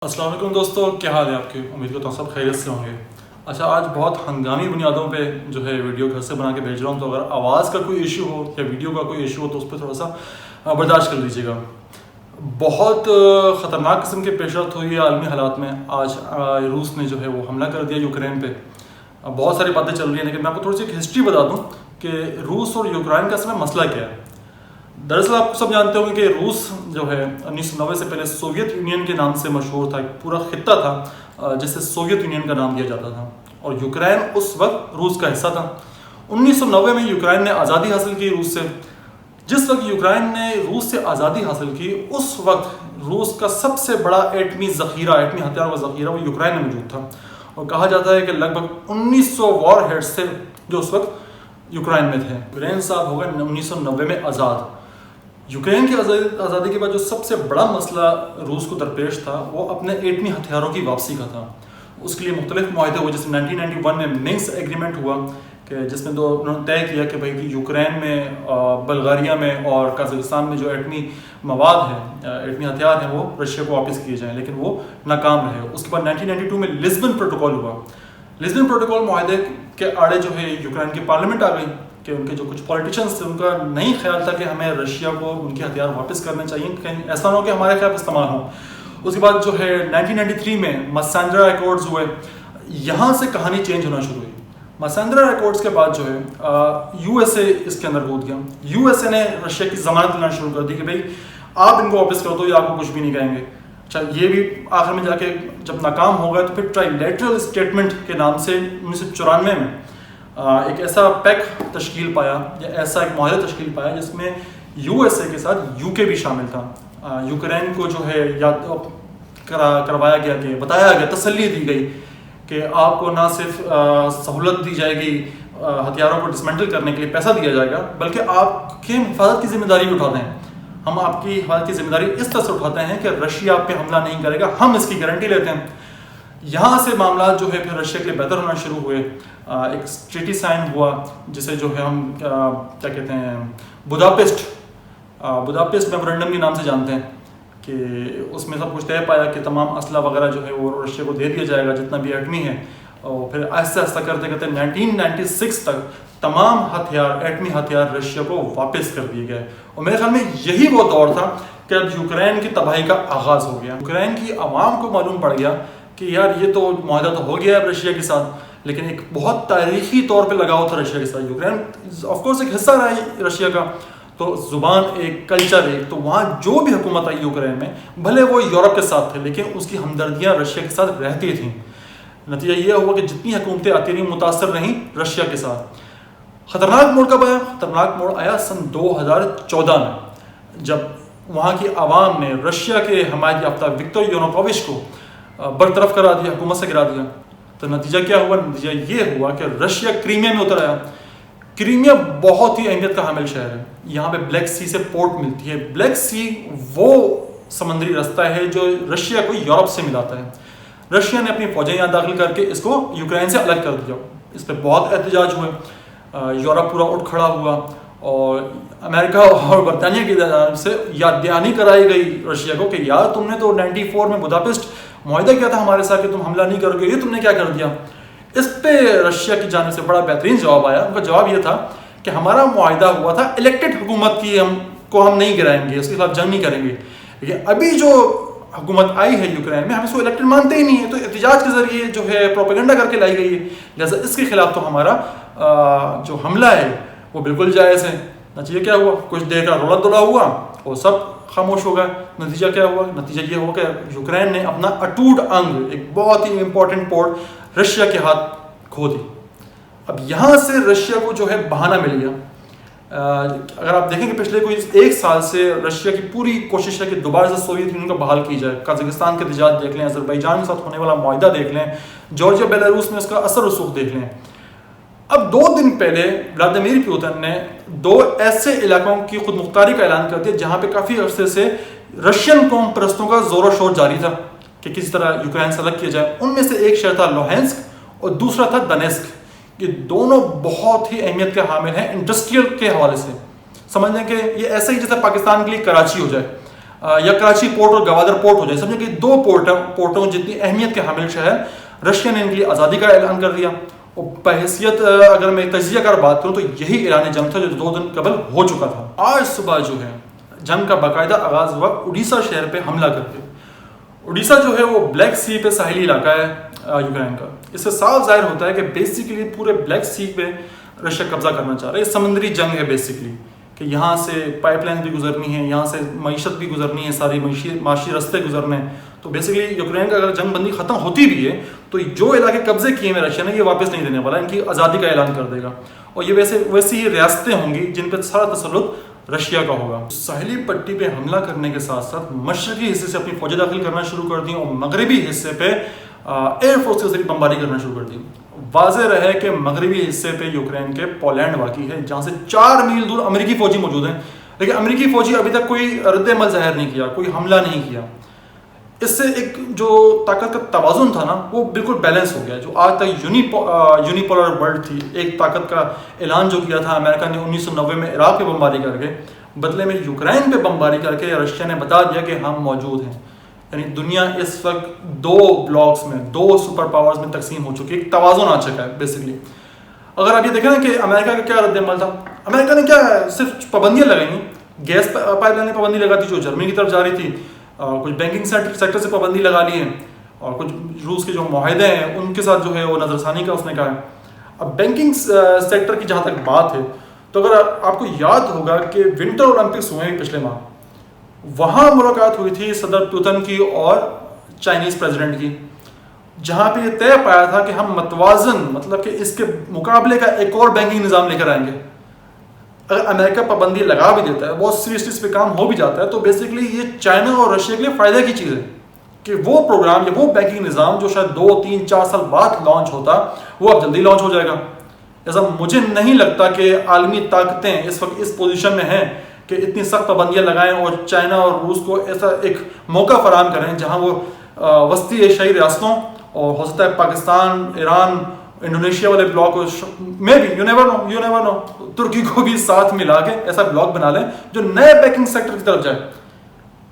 السلام علیکم دوستو، کیا حال ہے آپ کے؟ امید کرتا ہوں سب خیریت سے ہوں گے۔ اچھا، آج بہت ہنگامی بنیادوں پہ جو ہے ویڈیو گھر سے بنا کے بھیج رہا ہوں، تو اگر آواز کا کوئی ایشو ہو یا ویڈیو کا کوئی ایشو ہو تو اس پہ تھوڑا سا برداشت کر لیجیے گا۔ بہت خطرناک قسم کے پیش رفت ہوئی ہے عالمی حالات میں۔ آج روس نے جو ہے وہ حملہ کر دیا یوکرین پہ۔ بہت ساری باتیں چل رہی ہیں، لیکن میں آپ کو تھوڑی سی ایک ہسٹری بتا دوں کہ روس اور یوکرین کا اصل میں مسئلہ کیا ہے۔ دراصل آپ سب جانتے ہوں گے کہ روس جو ہے 1990 سے پہلے سوویت یونین کے نام سے مشہور تھا، ایک پورا خطہ تھا جسے سوویت یونین کا نام دیا جاتا تھا، اور یوکرین اس وقت روس کا حصہ تھا۔ 1990 میں یوکرین نے آزادی حاصل کی روس سے۔ جس وقت یوکرین نے روس سے آزادی حاصل کی، اس وقت روس کا سب سے بڑا ایٹمی ہتھیاروں کا ذخیرہ وہ یوکرین میں موجود تھا، اور کہا جاتا ہے کہ لگ بھگ 1900 وار ہیڈز تھے جو اس وقت یوکرین میں تھے۔ یوکرین صاحب ہو گئے 1990 میں آزاد۔ یوکرین کی آزادی کے بعد جو سب سے بڑا مسئلہ روس کو درپیش تھا وہ اپنے ایٹمی ہتھیاروں کی واپسی کا تھا۔ اس کے لیے مختلف معاہدے ہوئے، جیسے 1991 میں منسک ایگریمنٹ ہوا کہ جس میں انہوں نے طے کیا کہ بھائی یوکرین میں، بلغاریہ میں اور قازقستان میں جو ایٹمی مواد ہیں، ایٹمی ہتھیار ہیں، وہ رشیا کو واپس کیے جائیں، لیکن وہ ناکام رہے۔ اس کے بعد 1992 میں لسبن پروٹوکول ہوا۔ لسبن پروٹوکول معاہدے کے آڑے جو ہے یوکرین کی پارلیمنٹ آ گئی کہ ان کے جو کچھ پولیٹیشنز تھے، ان کا نہیں خیال تھا کہ ہمیں رشیا کو ان کے ہتھیار واپس کرنے چاہیے، کہیں ایسا نہ ہو کہ ہمارے خلاف استعمال ہوں۔ اس کے بعد جو ہے 1993 میں مسانڈرا ایکارڈز ہوئے۔ یہاں سے کہانی چینج ہونا شروع ہوئی۔ مسانڈرا ایکارڈز کے بعد جو ہے یو ایس اے اس کے اندر کود گیا۔ یو ایس اے نے رشیا کی ضمانت لینا شروع کر دی کہ بھائی آپ ان کو واپس کر دو یا آپ کو کچھ بھی نہیں کہیں گے۔ اچھا، یہ بھی آخر میں جا کے جب ناکام ہو گیا تو پھر ٹرائی لیٹرل اسٹیٹمنٹ کے نام سے 1994 میں ایک ایسا پیک تشکیل پایا یا ایسا ایک معاہدہ تشکیل پایا جس میں یو ایس اے کے ساتھ یو کے بھی شامل تھا۔ یوکرین کو جو ہے یاد کروایا گیا کہ بتایا گیا، تسلی دی گئی کہ آپ کو نہ صرف سہولت دی جائے گی ہتھیاروں کو ڈسمنٹل کرنے کے لیے، پیسہ دیا جائے گا، بلکہ آپ کی حفاظت کی ذمہ داری بھی اٹھاتے ہیں۔ ہم آپ کی حفاظت کی ذمہ داری اس طرح سے اٹھاتے ہیں کہ رشیا آپ پہ حملہ نہیں کرے گا، ہم اس کی گارنٹی لیتے ہیں۔ یہاں سے معاملات جو ہے پھر رشیا کے لیے بہتر ہونا شروع ہوئے۔ ایک ٹریٹی سائن ہوا جسے جو ہے ہم کیا کہتے ہیں، بداپیسٹ میمورنڈم کے نام سے جانتے ہیں، کہ اس میں سب کچھ طے پایا کہ تمام اسلحہ وغیرہ جو ہے وہ رشیا کو دے دیا جائے گا جتنا بھی ایٹمی ہے، اور پھر آہستہ آہستہ کرتے کرتے 1996 تک تمام ایٹمی ہتھیار رشیا کو واپس کر دیے گئے۔ اور میرے خیال میں یہی وہ دور تھا کہ اب یوکرین کی تباہی کا آغاز ہو گیا۔ یوکرین کی عوام کو معلوم پڑ گیا کہ یار یہ تو معاہدہ تو ہو گیا ہے رشیا کے ساتھ، لیکن ایک بہت تاریخی طور پہ لگا ہوا تھا رشیا کے ساتھ۔ یوکرین آف کورس ایک حصہ رہا ہے رشیا کا، تو زبان ایک، کلچر ایک، تو وہاں جو بھی حکومت آئی یوکرین میں، بھلے وہ یورپ کے ساتھ تھے لیکن اس کی ہمدردیاں رشیا کے ساتھ رہتی تھیں۔ نتیجہ یہ ہوا کہ جتنی حکومتیں آتی رہیں متاثر رہیں رشیا کے ساتھ۔ خطرناک موڑ کب آیا؟ خطرناک موڑ آیا سن 2014 میں، جب وہاں کی عوام نے رشیا کے حمایت یافتہ وکٹور یانوکووچ کو برطرف کرا دیا، حکومت سے گرا دیا۔ تو نتیجہ کیا ہوا؟ نتیجہ یہ ہوا کہ رشیا کریمیا میں اتر آیا۔ کریمیا بہت ہی اہمیت کا حامل شہر ہے، یہاں پہ بلیک سی سے پورٹ ملتی ہے۔ بلیک سی وہ سمندری رستہ ہے جو رشیا کو یورپ سے ملاتا ہے۔ رشیا نے اپنی فوجیں یہاں داخل کر کے اس کو یوکرین سے الگ کر دیا۔ اس پہ بہت احتجاج ہوئے، یورپ پورا اٹھ کھڑا ہوا، اور امریکہ اور برطانیہ کی جانب سے یاد دہانی کرائی گئی رشیا کو کہ یار تم نے تو 94 میں بداپیسٹ معاہدہ کیا تھا ہمارے ساتھ کہ تم حملہ نہیں کرو گے، یہ تم نے کیا کر دیا۔ اس پہ رشیا کی جانب سے بڑا بہترین جواب آیا۔ ان کا جواب یہ تھا کہ ہمارا معاہدہ ہوا تھا الیکٹڈ حکومت کی ہم نہیں گرائیں گے، اس کے خلاف جنگ نہیں کریں گے، لیکن ابھی جو حکومت آئی ہے یوکرین میں ہم اس کو الیکٹڈ مانتے ہی نہیں ہیں، تو احتجاج کے ذریعے جو ہے پروپیگنڈا کر کے لائی گئی ہے، لہٰذا اس کے خلاف تو ہمارا جو حملہ ہے وہ بالکل جائز ہے۔ نتیجہ کیا ہوا؟ کچھ دیر کا رولا دولا ہوا اور سب خاموش ہو گئے۔ نتیجہ کیا ہوا؟ نتیجہ یہ ہوا کہ یوکرین نے اپنا اٹوٹ انگ، ایک بہت ہی امپورٹنٹ پورٹ رشیا کے ہاتھ کھو دی۔ اب یہاں سے رشیا کو جو ہے بہانہ مل گیا۔ اگر آپ دیکھیں کہ پچھلے کوئی ایک سال سے رشیا کی پوری کوشش ہے کہ دوبارہ سے سوویت یونین کو بحال کی جائے۔ قازقستان کے احتجاج دیکھ لیں، آذربائیجان کے ساتھ ہونے والا معاہدہ دیکھ لیں، جارجیا بیلاروس میں اس کا اثر رسوخ دیکھ لیں۔ اب 2 دن پہلے ولادیمیر پوتن نے 2 ایسے علاقوں کی خود مختاری کا اعلان کر دیا جہاں پہ کافی عرصے سے رشین قوم پرستوں کا زور و شور جاری تھا کہ کس طرح یوکرین سے الگ کیا جائے۔ ان میں سے ایک شہر تھا لوہینسک اور دوسرا تھا دنیسک۔ یہ دونوں بہت ہی اہمیت کے حامل ہیں انڈسٹریل کے حوالے سے۔ سمجھ لیں کہ یہ ایسا ہی جیسے پاکستان کے لیے کراچی ہو جائے۔ یا کراچی پورٹ اور گوادر پورٹ ہو جائے، سمجھے کہ 2 پورٹوں جتنی اہمیت کے حامل شہر رشیا نے ان کے لیے آزادی کا اعلان کر دیا. اور بحیثیت اگر میں تجزیہ کر بات کروں تو یہی اعلان جنگ تھا جو 2 دن قبل ہو چکا تھا. آج صبح جو ہے جنگ کا باقاعدہ آغاز ہوا اڈیشہ شہر پہ حملہ کر کے. اڈیشہ جو ہے وہ بلیک سی پہ ساحلی علاقہ ہے یوکرین کا. اس سے صاف ظاہر ہوتا ہے کہ بیسیکلی پورے بلیک سی پہ رشیا قبضہ کرنا چاہ رہا ہے. یہ سمندری جنگ ہے بیسیکلی، کہ یہاں سے پائپ لائن بھی گزرنی ہے، یہاں سے معیشت بھی گزرنی ہے، ساری معاشی رستے گزرنے ہیں. تو بیسیکلی یوکرین کا اگر جنگ بندی ختم ہوتی بھی ہے تو جو علاقے قبضے کیے ہیں رشیا نے یہ واپس نہیں دینے والا، ان کی آزادی کا اعلان کر دے گا. اور یہ ویسی ہی ریاستیں ہوں گی جن پہ سارا تسلط رشیا کا ہوگا. ساحلی پٹی پہ حملہ کرنے کے ساتھ ساتھ مشرقی حصے سے اپنی فوجیں داخل کرنا شروع کر دیں اور مغربی حصے پہ ایئر فورس کے ذریعے بمباری کرنا شروع کر دی. واضح رہے کہ مغربی حصے پہ یوکرین کے پولینڈ واقع ہے، جہاں سے 4 میل دور امریکی فوجی موجود ہیں، لیکن امریکی فوجی ابھی تک کوئی رد عمل ظاہر نہیں کیا، کوئی حملہ نہیں کیا. اس سے ایک جو طاقت کا توازن تھا نا وہ بالکل بیلنس ہو گیا. جو آج تک یونیپولر ورلڈ تھی، ایک طاقت کا اعلان جو کیا تھا امریکہ نے 1990 میں عراق پہ بمباری کر کے، بدلے میں یوکرین پہ بمباری کر کے رشیا نے بتا دیا کہ ہم موجود ہیں. یعنی دنیا اس وقت 2 بلاکس میں 2 سپر پاورز میں تقسیم ہو چکی ہے، ایک توازن آ چکا ہے بیسیکلی. اگر آپ یہ دیکھیں نا کہ امریکہ کا کیا رد عمل تھا، امریکہ نے کیا صرف پابندیاں لگائیں، گیس پائپ لائن پابندی لگا دی جو جرمنی کی طرف جا رہی تھی، کچھ بینکنگ سیکٹر سے پابندی لگا لی ہے، اور کچھ روس کے جو معاہدے ہیں ان کے ساتھ جو ہے وہ نظر ثانی کا اس نے کہا ہے. اب بینکنگ سیکٹر کی جہاں تک بات ہے تو اگر آپ کو یاد ہوگا کہ ونٹر اولمپکس ہوئے ہیں پچھلے ماہ، وہاں ملاقات ہوئی تھی صدر پوتن کی اور چائنیز پریزیڈنٹ کی، جہاں پہ یہ طے پایا تھا کہ ہم متوازن، مطلب کہ اس کے مقابلے کا ایک اور بینکنگ نظام لے کر آئیں گے. اگر امریکہ پابندی لگا بھی دیتا ہے، بہت سیریسلی اس پہ کام ہو بھی جاتا ہے، تو بیسیکلی یہ چائنا اور رشیا کے لیے فائدہ کی چیز ہے کہ وہ پروگرام یا وہ بینکنگ نظام جو شاید 2 3 4 سال بعد لانچ ہوتا وہ اب جلدی لانچ ہو جائے گا. ایسا مجھے نہیں لگتا کہ عالمی طاقتیں اس وقت اس پوزیشن میں ہیں کہ اتنی سخت پابندیاں لگائیں اور چائنا اور روس کو ایسا ایک موقع فراہم کریں جہاں وہ وسطی ایشیائی ریاستوں اور ہو سکتا ہے پاکستان، ایران، انڈونیشیا والے بلاک میں بھی یو نیور نو ترکی کو بھی ساتھ ملا کے ایسا بلاک بنا لیں جو نئے بینکنگ سیکٹر کی طرف جائے.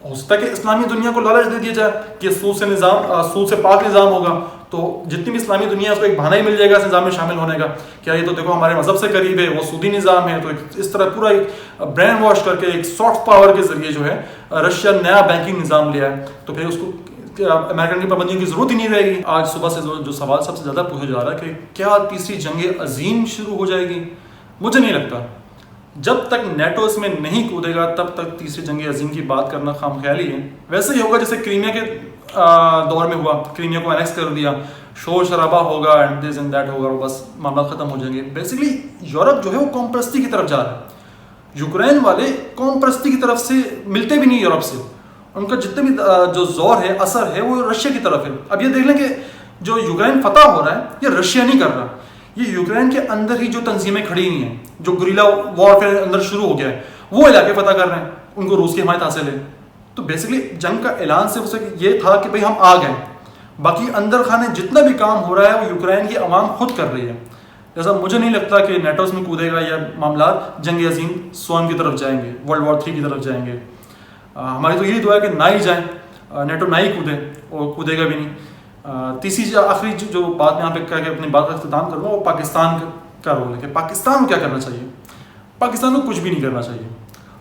ہو سکتا ہے کہ اسلامی دنیا کو لالچ دے دیا جائے کہ سود سے پاک نظام ہوگا، تو جتنی بھی اسلامی دنیا ہے اس کو ایک بہانہ ہی مل جائے گا اس نظام میں شامل ہونے کا. کیا یہ تو دیکھو ہمارے مذہب سے قریب ہے، وہ سودی نظام ہے، تو اس طرح پورا ایک برین واش کر کے ایک سافٹ پاور کے ذریعے جو ہے رشیا نیا بینکنگ نظام لیا ہے، تو پھر اس کو امریکن کی پابندیوں کی ضرورت ہی نہیں رہے گی. آج صبح سے جو سوال سب سے زیادہ پوچھا جا رہا ہے کہ کیا تیسری جنگ عظیم شروع ہو جائے گی؟ مجھے نہیں لگتا. جب تک نیٹو اس میں نہیں کودے گا تب تک تیسری جنگ عظیم کی بات کرنا خام خیالی ہے. ویسے ہی ہوگا جیسے کریمیا کے دور میں ہوا، کریمیا کو انیکس کر دیا، شور شرابہ ہوگا اینڈ دس اینڈ دیٹ ہوگا، بس معاملات ختم ہو جائیں گے. بیسیکلی یورپ جو ہے وہ قوم پرستی کی طرف جا رہا ہے. یوکرین والے قوم پرستی کی طرف سے ملتے بھی نہیں یورپ سے. ان کا جتنے بھی جو زور ہے، اثر ہے، وہ رشیا کی طرف ہے. اب یہ دیکھ لیں کہ جو یوکرین فتح ہو رہا ہے یہ رشیا نہیں کر رہا، یہ یوکرین کے اندر ہی جو تنظیمیں کھڑی ہوئی ہیں، جو گریلا وارفیئر اندر شروع ہو گیا ہے، وہ علاقے فتح کر رہے ہیں، ان کو روس کی حمایت حاصل ہے. تو بیسیکلی جنگ کا اعلان صرف یہ تھا کہ بھئی ہم آ گئے، باقی اندر خانے جتنا بھی کام ہو رہا ہے وہ یوکرین کی عوام خود کر رہی ہے. جیسا مجھے نہیں لگتا کہ نیٹو اس میں کودے گا یا معاملات جنگ عظیم سوئم کی طرف جائیں گے، ورلڈ وار 3 کی طرف جائیں گے. ہماری تو یہی دعا ہے کہ نہ ہی جائیں، نیٹو نہ ہی کودے، اور کودے گا بھی نہیں. تیسری آخری جو بات میں یہاں پہ کہہ کے اپنی بات کا اختتام کروں گا وہ پاکستان کا رول ہے کہ پاکستان کو کیا کرنا چاہیے. پاکستان کو کچھ بھی نہیں کرنا چاہیے.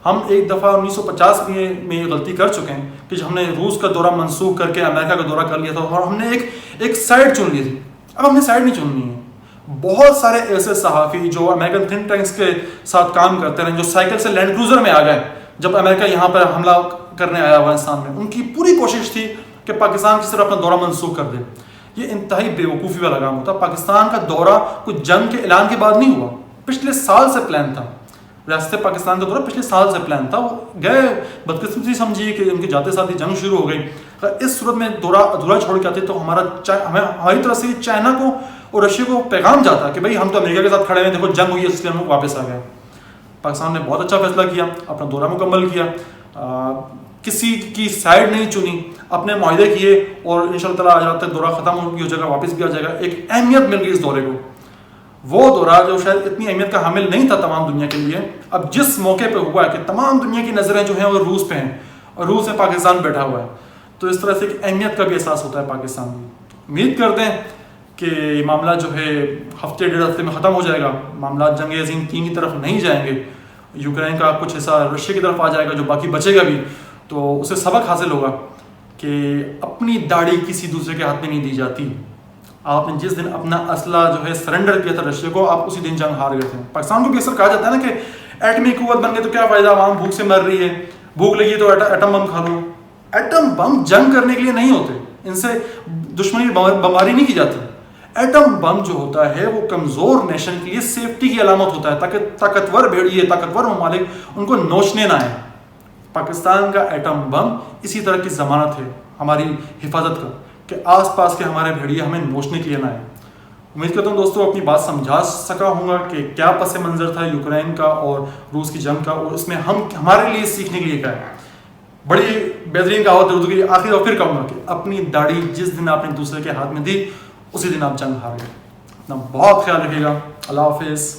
ہم ایک دفعہ 1950 میں یہ غلطی کر چکے ہیں کہ جب ہم نے روس کا دورہ منسوخ کر کے امریکہ کا دورہ کر لیا تھا اور ہم نے ایک سائڈ چن لی تھی. اب ہم نے سائڈ نہیں چننی ہے. بہت سارے ایسے صحافی جو امریکن تھنک ٹینکس کے ساتھ کام کرتے ہیں، جو سائیکل سے لینڈ کروزر میں آ گئے جب امریکہ یہاں پر حملہ کرنے آیا افغانستان میں، ان کی پوری کوشش تھی کہ پاکستان کی طرف اپنا دورہ منسوخ کر دے. یہ انتہائی بے وقوفی والا کام ہوتا. پاکستان کا دورہ کوئی جنگ کے اعلان کے بعد نہیں ہوا، پچھلے سال سے پلان تھا. ریاست پاکستان کا دورہ پچھلے سال سے پلان تھا. وہ گئے، بدقسمتی سمجھیے کہ ان کے جاتے ساتھ ہی جنگ شروع ہو گئی. اس صورت میں دورہ ادھورا چھوڑ کے آتے تو ہماری طرف سے چائنا کو اور رشیا کو پیغام جاتا کہ بھائی ہم تو امریکہ کے ساتھ کھڑے ہیں، دیکھو جنگ ہوئی ہے اس لیے ہم واپس آ گئے. پاکستان نے بہت اچھا فیصلہ کیا، اپنا دورہ مکمل کیا، کسی کی سائڈ نہیں چنی، اپنے معاہدے کیے، اور ان شاء اللہ تعالیٰ آج رات تک دورہ ختم ہو جائے گا، واپس بھی آ جائے گا. ایک اہمیت مل گئی اس دورے کو. وہ دورہ جو شاید اتنی اہمیت کا حامل نہیں تھا تمام دنیا کے لیے، اب جس موقع پہ ہوا ہے کہ تمام دنیا کی نظریں جو ہیں وہ روس پہ ہیں، اور روس میں پاکستان بیٹھا ہوا ہے. تو اس طرح سے ایک اہمیت کا بھی احساس ہوتا ہے پاکستان میں. امید کرتے ہیں کہ یہ معاملہ جو ہے ہفتے ڈیڑھ ہفتے میں ختم ہو جائے گا. معاملات جنگ عظیم 3 کی طرف نہیں جائیں گے. یوکرین کا کچھ حصہ رشیا کی طرف آ جائے گا, جو باقی بچے گا بھی تو اسے سبق حاصل ہوگا کہ اپنی داڑھی کسی دوسرے کے ہاتھ میں نہیں دی جاتی. آپ نے جس دن اپنا اسلحہ جو ہے سرنڈر کیا تھا رشیا کو, آپ اسی دن جنگ ہار گئے تھے. پاکستان کو بھی اکثر کہا جاتا ہے نا کہ ایٹمی قوت بن گئے تو کیا فائدہ, عوام بھوک سے مر رہی ہے, بھوک لگی تو ایٹم بم کھا لو. ایٹم بم جنگ کرنے کے لیے نہیں ہوتے, ان سے دشمنی بمباری نہیں کی جاتی. ایٹم بم جو ہوتا ہے وہ کمزور نیشن کے لیے سیفٹی کی علامت ہوتا ہے, تاکہ طاقتور بھیڑیے, طاقتور ممالک ان کو نوچنے نہ آئیں. پاکستان کا ایٹم بم اسی طرح کی ضمانت ہے ہماری حفاظت کا, کہ آس پاس کے ہمارے بھیڑیے ہمیں نوچنے کے لیے نہ آئیں. امید کرتا ہوں دوستوں اپنی بات سمجھا سکا ہوں گا کہ کیا پس منظر تھا یوکرین کا اور روس کی جنگ کا, اور اس میں ہمارے لیے سیکھنے کے لیے کیا ہے. بڑی بہترین کہاوت اردو کی آخر اور پھر کہوں گا کہ اپنی داڑھی جس دن آپ نے دوسرے کے ہاتھ میں دی اسی دن آپ جنگ ہار گئے. اپنا بہت خیال رکھیے گا. اللہ حافظ.